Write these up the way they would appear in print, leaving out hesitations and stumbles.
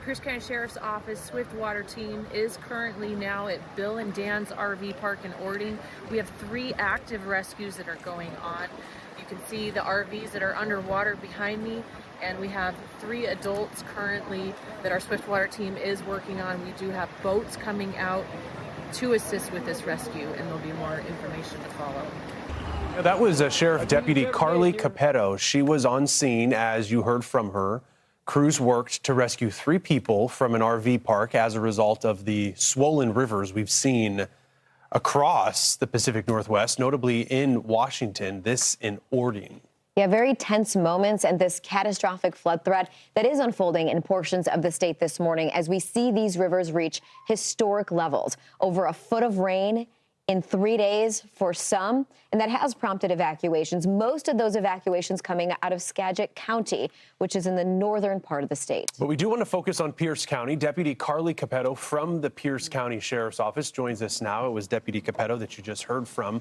Pierce County Sheriff's Office Swift Water team is currently now at Bill and Dan's RV park in Ording. We have 3 active rescues that are going on. You can see the RVs that are underwater behind me, and we have 3 adults currently that our Swift Water team is working on. We do have boats coming out to assist with this rescue, and there'll be more information to follow. That was Sheriff Deputy Carly Cappetto. She was on scene, as you heard from her. Crews worked to rescue 3 people from an RV park as a result of the swollen rivers we've seen across the Pacific Northwest, notably in Washington, this in Ording. Yeah, very tense moments and this catastrophic flood threat that is unfolding in portions of the state this morning as we see these rivers reach historic levels. Over a foot of rain in 3 days for some, and that has prompted evacuations. Most of those evacuations coming out of Skagit County, which is in the northern part of the state. But we do want to focus on Pierce County. Deputy Carly Cappetto from the Pierce County Sheriff's Office joins us now. It was Deputy Cappetto that you just heard from.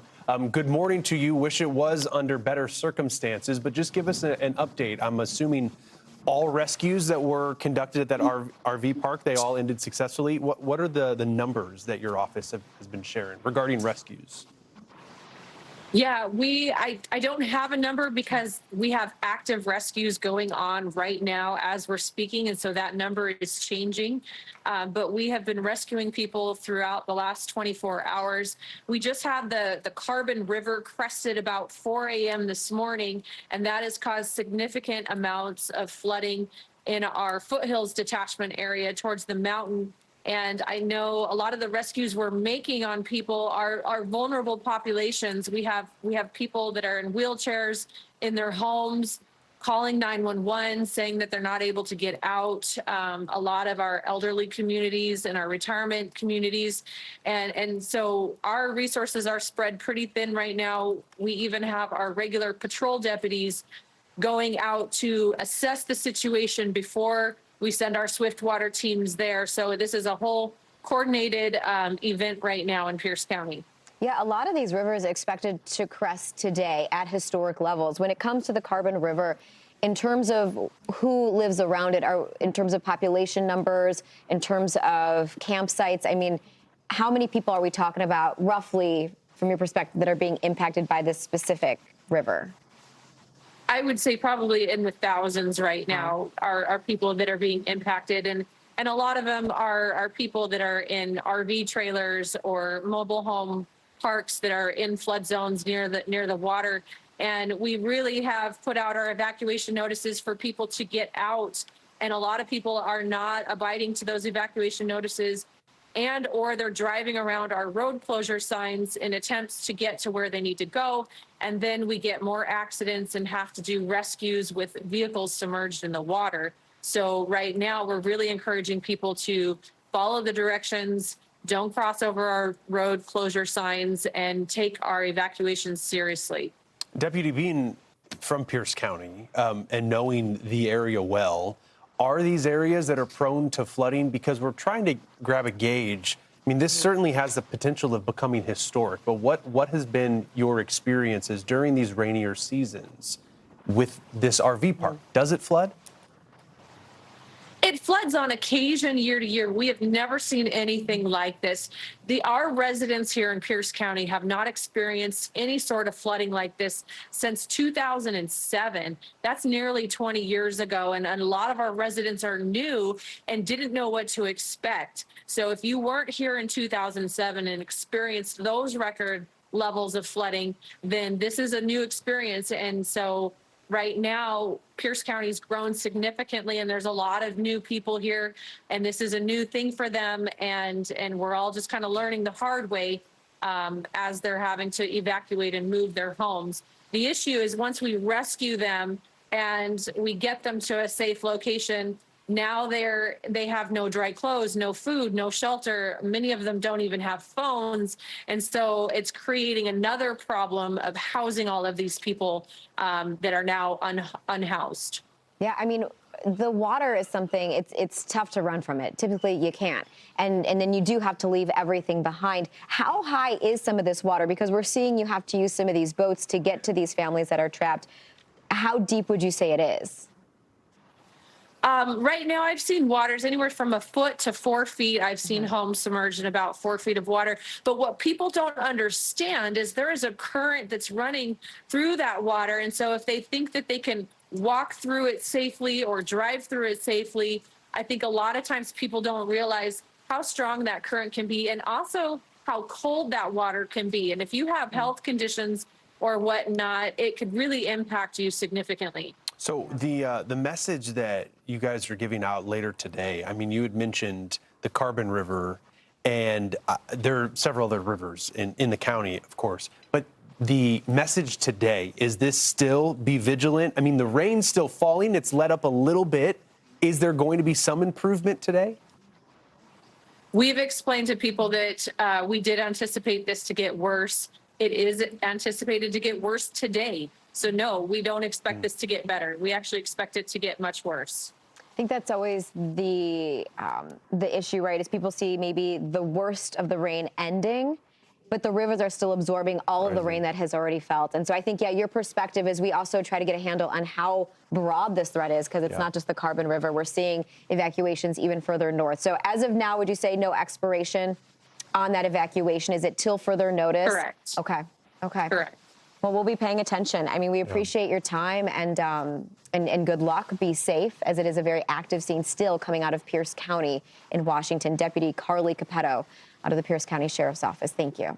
Good morning to you. Wish it was under better circumstances, but just give us an update. I'm assuming all rescues that were conducted at that RV park, they all ended successfully. What are the numbers that your office has been sharing regarding rescues? Yeah, I don't have a number because we have active rescues going on right now as we're speaking, and so that number is changing. But we have been rescuing people throughout the last 24 hours. We just had the Carbon River crested about 4 a.m. this morning, and that has caused significant amounts of flooding in our foothills detachment area towards the mountain. And I know a lot of the rescues we're making on people are vulnerable populations. We have people that are in wheelchairs in their homes, calling 911, saying that they're not able to get out. A lot of our elderly communities and our retirement communities. And so our resources are spread pretty thin right now. We even have our regular patrol deputies going out to assess the situation before we send our Swift Water teams there. So this is a whole coordinated event right now in Pierce County. Yeah, a lot of these rivers are expected to crest today at historic levels. When it comes to the Carbon River, in terms of who lives around it, in terms of population numbers, in terms of campsites, I mean, how many people are we talking about roughly, from your perspective, that are being impacted by this specific river? I would say probably in the thousands right now are people that are being impacted. And a lot of them are people that are in RV trailers or mobile home parks that are in flood zones near the water. And we really have put out our evacuation notices for people to get out. And a lot of people are not abiding to those evacuation notices, and or they're driving around our road closure signs in attempts to get to where they need to go. And then we get more accidents and have to do rescues with vehicles submerged in the water. So right now we're really encouraging people to follow the directions, don't cross over our road closure signs, and take our evacuations seriously. Deputy, being from Pierce County and knowing the area well, are these areas that are prone to flooding? Because we're trying to grab a gauge. I mean, this certainly has the potential of becoming historic, but what has been your experiences during these rainier seasons with this RV park? Does it flood? It floods on occasion year to year. We have never seen anything like this. Our residents here in Pierce County have not experienced any sort of flooding like this since 2007. That's nearly 20 years ago. And a lot of our residents are new and didn't know what to expect. So if you weren't here in 2007 and experienced those record levels of flooding, then this is a new experience. And so right now, Pierce County's grown significantly, and there's a lot of new people here, and this is a new thing for them, and we're all just kind of learning the hard way as they're having to evacuate and move their homes. The issue is once we rescue them and we get them to a safe location, now they have no dry clothes, no food, no shelter. Many of them don't even have phones. And so it's creating another problem of housing all of these people that are now unhoused. Yeah, I mean, the water is something, it's tough to run from it. Typically, you can't. And then you do have to leave everything behind. How high is some of this water? Because we're seeing you have to use some of these boats to get to these families that are trapped. How deep would you say it is? Right now, I've seen waters anywhere from a foot to 4 feet. I've seen homes submerged in about 4 feet of water. But what people don't understand is there is a current that's running through that water. And so if they think that they can walk through it safely or drive through it safely, I think a lot of times people don't realize how strong that current can be and also how cold that water can be. And if you have health conditions or whatnot, it could really impact you significantly. So the message that you guys are giving out later today, I mean, you had mentioned the Carbon River, and there are several other rivers in the county, of course. But the message today, is this still be vigilant? I mean, the rain's still falling. It's let up a little bit. Is there going to be some improvement today? We've explained to people that we did anticipate this to get worse. It is anticipated to get worse today. So no, we don't expect this to get better. We actually expect it to get much worse. I think that's always the issue, right? Is people see maybe the worst of the rain ending, but the rivers are still absorbing all of the rain that has already felt. And so I think, yeah, your perspective is we also try to get a handle on how broad this threat is, because it's not just the Carbon River. We're seeing evacuations even further north. So as of now, would you say no expiration on that evacuation? Is it till further notice? Correct. Okay. Correct. Well, we'll be paying attention. I mean, we appreciate your time and good luck. Be safe, as it is a very active scene still coming out of Pierce County in Washington. Deputy Carly Cappetto out of the Pierce County Sheriff's Office. Thank you.